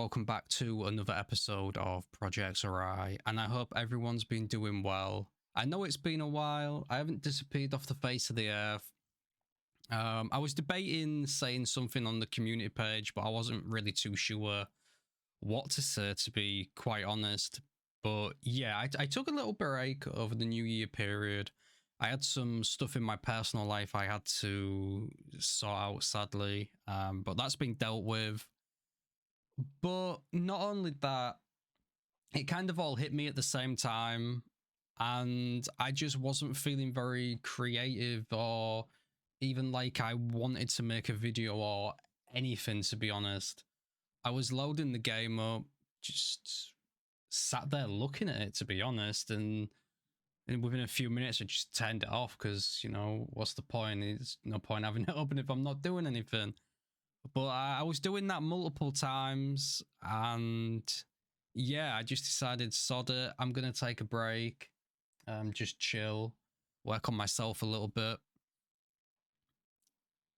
welcome back to another episode of Project Oarai, and I hope everyone's been doing well. I know it's been a while, I haven't disappeared off the face of the earth. I was debating saying something on the community page, but I wasn't really too sure what to say, to be quite honest. But yeah, I took a little break over the New Year period. I had some stuff in my personal life I had to sort out, sadly, but that's been dealt with. But not only that, it kind of all hit me at the same time, and I just wasn't feeling very creative or even like I wanted to make a video or anything, to be honest. I was loading the game up, just sat there looking at it, to be honest, and within a few minutes I just turned it off because, you know, what's the point? There's no point having it open if I'm not doing anything. But I was doing that multiple times, and yeah, I just decided, sod it, I'm gonna take a break, just chill, work on myself a little bit.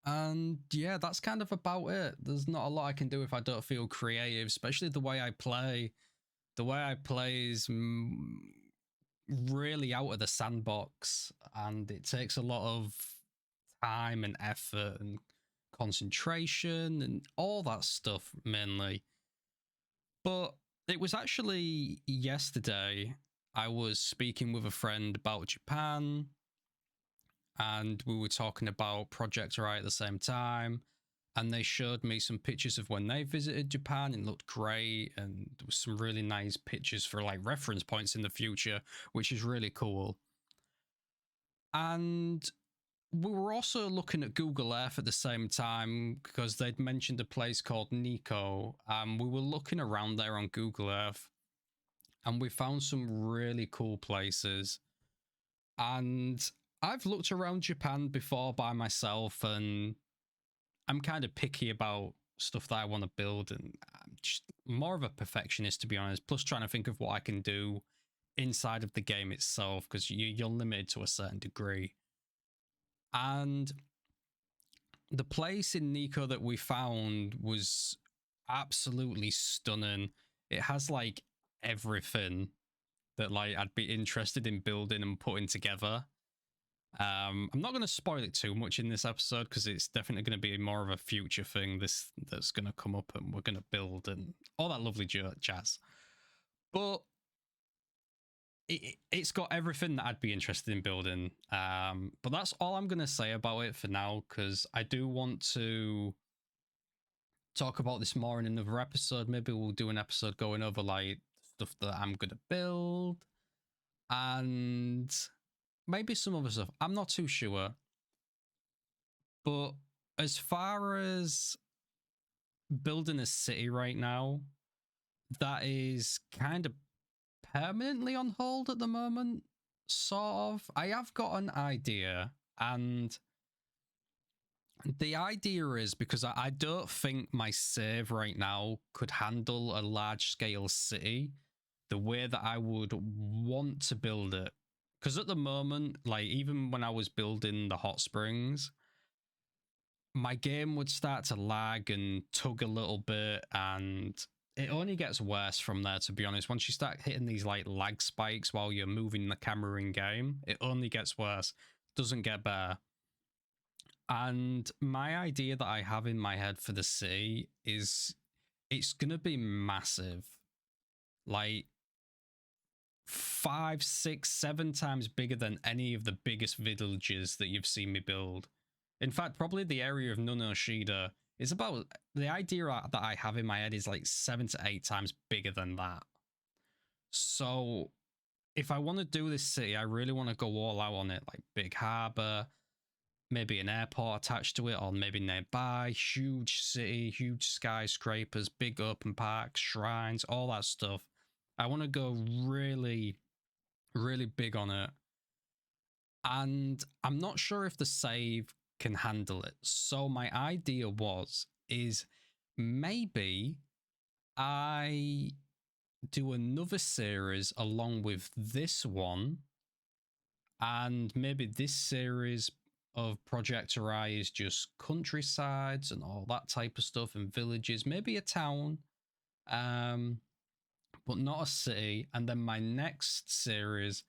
And yeah, that's kind of about it. There's not a lot I can do if I don't feel creative, especially the way I play. The way I play is really out of the sandbox, and it takes a lot of time and effort and concentration and all that stuff, mainly. But it was actually yesterday I was speaking with a friend about Japan, and we were talking about Project Oarai at the same time, and they showed me some pictures of when they visited Japan. It looked great, and there was some really nice pictures for like reference points in the future, which is really cool. And we were also looking at Google Earth at the same time because they'd mentioned a place called Nikko. We were looking around there on Google Earth, and we found some really cool places. And I've looked around Japan before by myself, and I'm kind of picky about stuff that I want to build, and I'm just more of a perfectionist, to be honest, plus trying to think of what I can do inside of the game itself, because you're limited to a certain degree. And the place in Nikko that we found was absolutely stunning. It has like everything that like I'd be interested in building and putting together. I'm not going to spoil it too much in this episode because it's definitely going to be more of a future thing that's going to come up, and we're going to build and all that lovely jazz. But it's got everything that I'd be interested in building. But that's all I'm going to say about it for now, because I do want to talk about this more in another episode. Maybe we'll do an episode going over like stuff that I'm going to build and maybe some other stuff. I'm not too sure. But as far as building a city right now, that is kind of permanently on hold at the moment, sort of. I have got an idea, and the idea is because I don't think my save right now could handle a large scale city the way that I would want to build it. Because at the moment, like even when I was building the hot springs, my game would start to lag and tug a little bit, and it only gets worse from there, to be honest. Once you start hitting these like lag spikes while you're moving the camera in game, it only gets worse, doesn't get better. And my idea that I have in my head for the city is it's gonna be massive, like 5, 6, 7 times bigger than any of the biggest villages that you've seen me build. In fact, probably the area of Nunoshida is about, the idea that I have in my head is like 7 to 8 times bigger than that. So if I want to do this city, I really want to go all out on it, like big harbor, maybe an airport attached to it, or maybe nearby, huge city, huge skyscrapers, big open parks, shrines, all that stuff. I want to go really, really big on it. And I'm not sure if the save can handle it. So my idea is maybe I do another series along with this one, and maybe this series of Project Oarai is just countrysides and all that type of stuff and villages, maybe a town, but not a city. And then my next series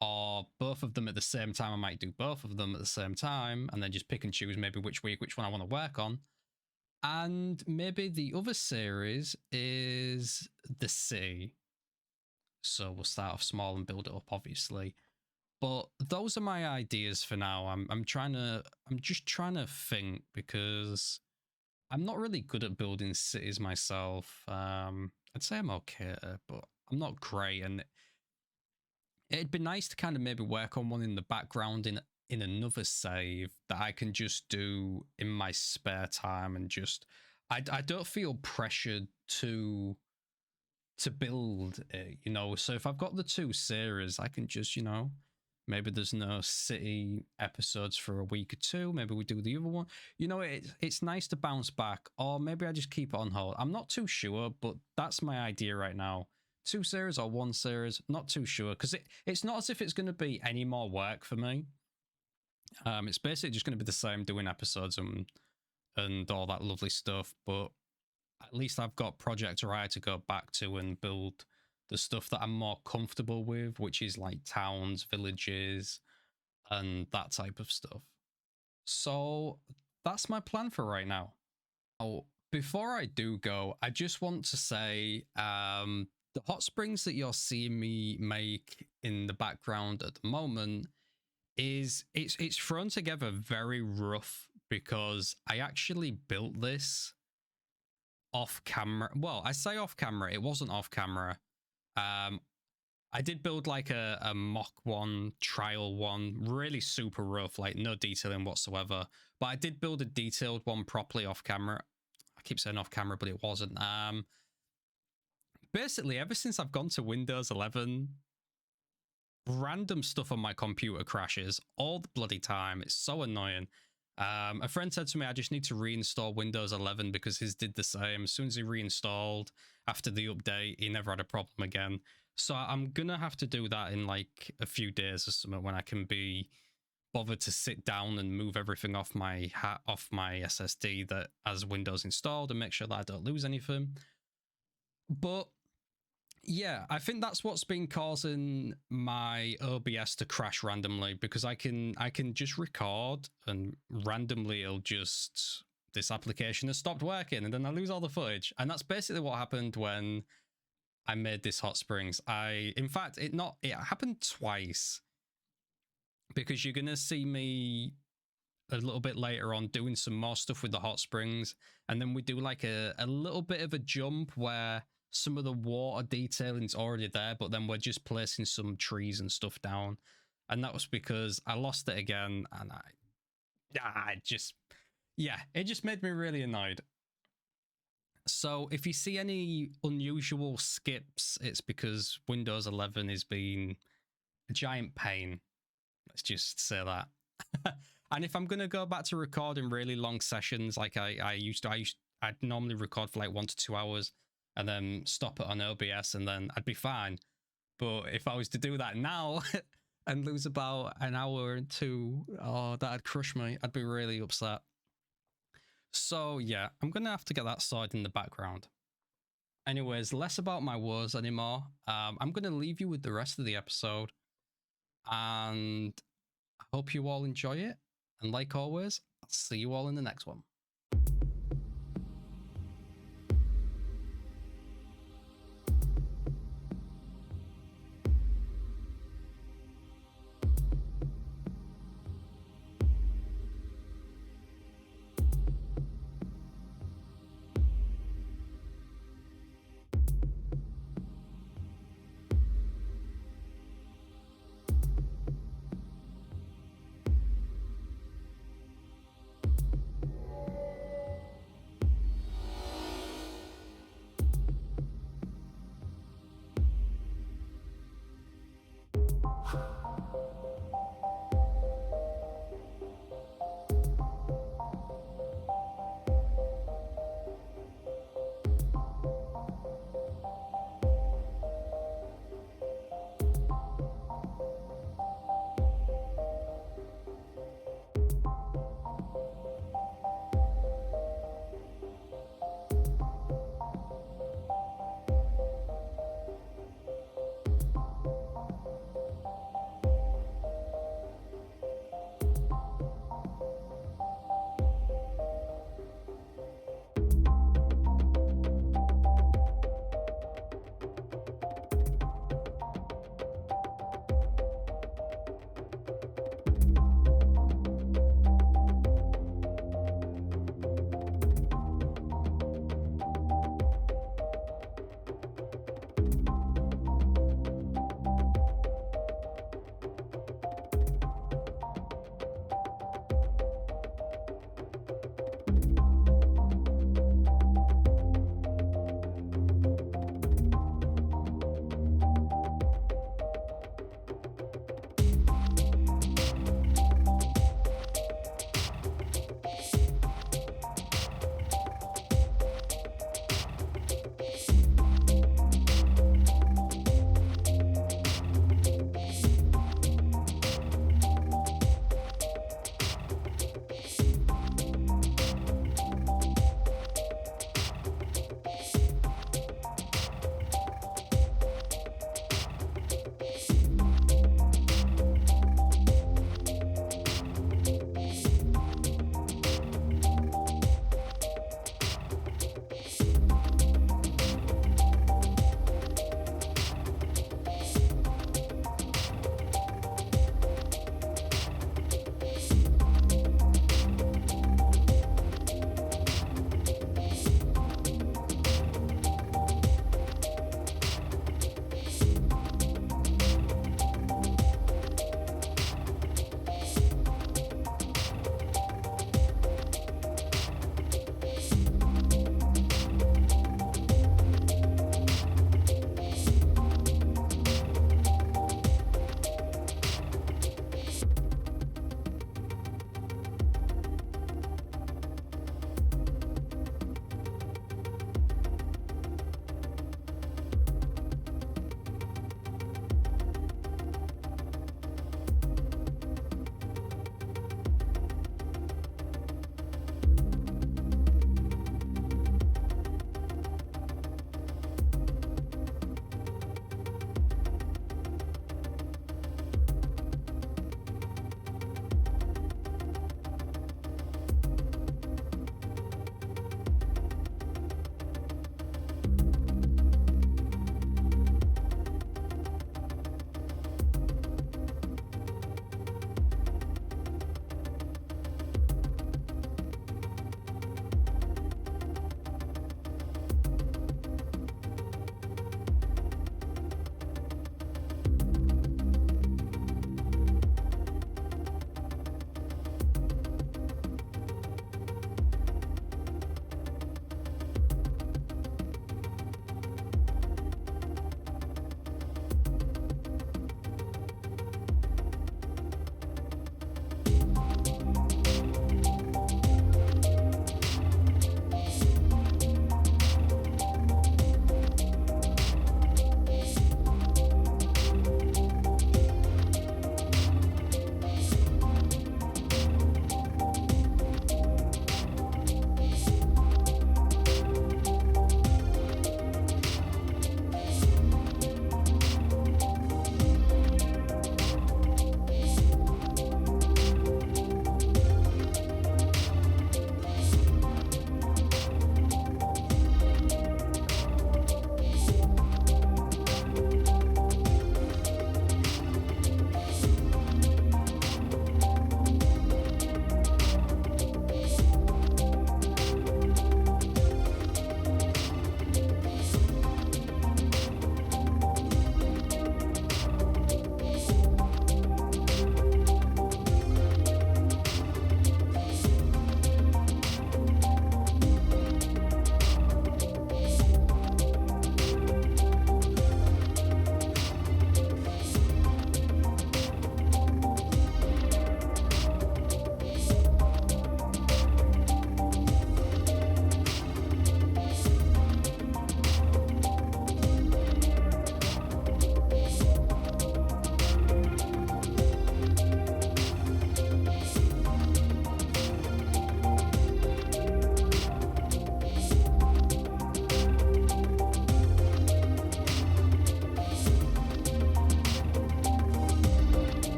are both of them at the same time. I might do both of them at the same time and then just pick and choose maybe which week, which one I want to work on. And maybe the other series is the city. So we'll start off small and build it up, obviously. But those are my ideas for now. I'm just trying to think, because I'm not really good at building cities myself. I'd say I'm okay, but I'm not great, and it'd be nice to kind of maybe work on one in the background in another save that I can just do in my spare time, and just I don't feel pressured to build it, you know. So if I've got the two series, I can just, you know, maybe there's no city episodes for a week or two, maybe we do the other one, you know. It's nice to bounce back, or maybe I just keep it on hold. I'm not too sure, but that's my idea right now. Two series or one series, not too sure, because it's not as if it's going to be any more work for me. It's basically just going to be the same, doing episodes and all that lovely stuff, but at least I've got Project Oarai to go back to and build the stuff that I'm more comfortable with, which is like towns, villages, and that type of stuff. So that's my plan for right now. Oh, before I do go, I just want to say the hot springs that you're seeing me make in the background at the moment is it's thrown together very rough, because I actually built this off camera. Well, I say off camera, it wasn't off camera. I did build like a mock one, trial one, really super rough, like no detailing whatsoever. But I did build a detailed one properly off camera. I keep saying off camera, but it wasn't. Basically, ever since I've gone to Windows 11, random stuff on my computer crashes all the bloody time. It's so annoying. A friend said to me, I just need to reinstall Windows 11 because his did the same. As soon as he reinstalled after the update, he never had a problem again. So I'm gonna have to do that in like a few days or something, when I can be bothered to sit down and move everything off my SSD that has Windows installed, and make sure that I don't lose anything. But yeah, I think that's what's been causing my OBS to crash randomly, because I can just record and randomly it'll just, this application has stopped working, and then I lose all the footage. And that's basically what happened when I made this hot springs. In fact, it happened twice, because you're gonna see me a little bit later on doing some more stuff with the hot springs, and then we do like a little bit of a jump where some of the water detailing's already there, but then we're just placing some trees and stuff down. And that was because I lost it again, and it just made me really annoyed. So if you see any unusual skips, it's because Windows 11 is being a giant pain. Let's just say that. And if I'm going to go back to recording really long sessions, like I'd normally record for like 1 to 2 hours and then stop it on OBS, and then I'd be fine. But if I was to do that now and lose about an hour or two, oh, that'd crush me. I'd be really upset. So yeah, I'm going to have to get that sorted in the background. Anyways, less about my woes anymore. I'm going to leave you with the rest of the episode, and I hope you all enjoy it. And like always, I'll see you all in the next one.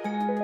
you.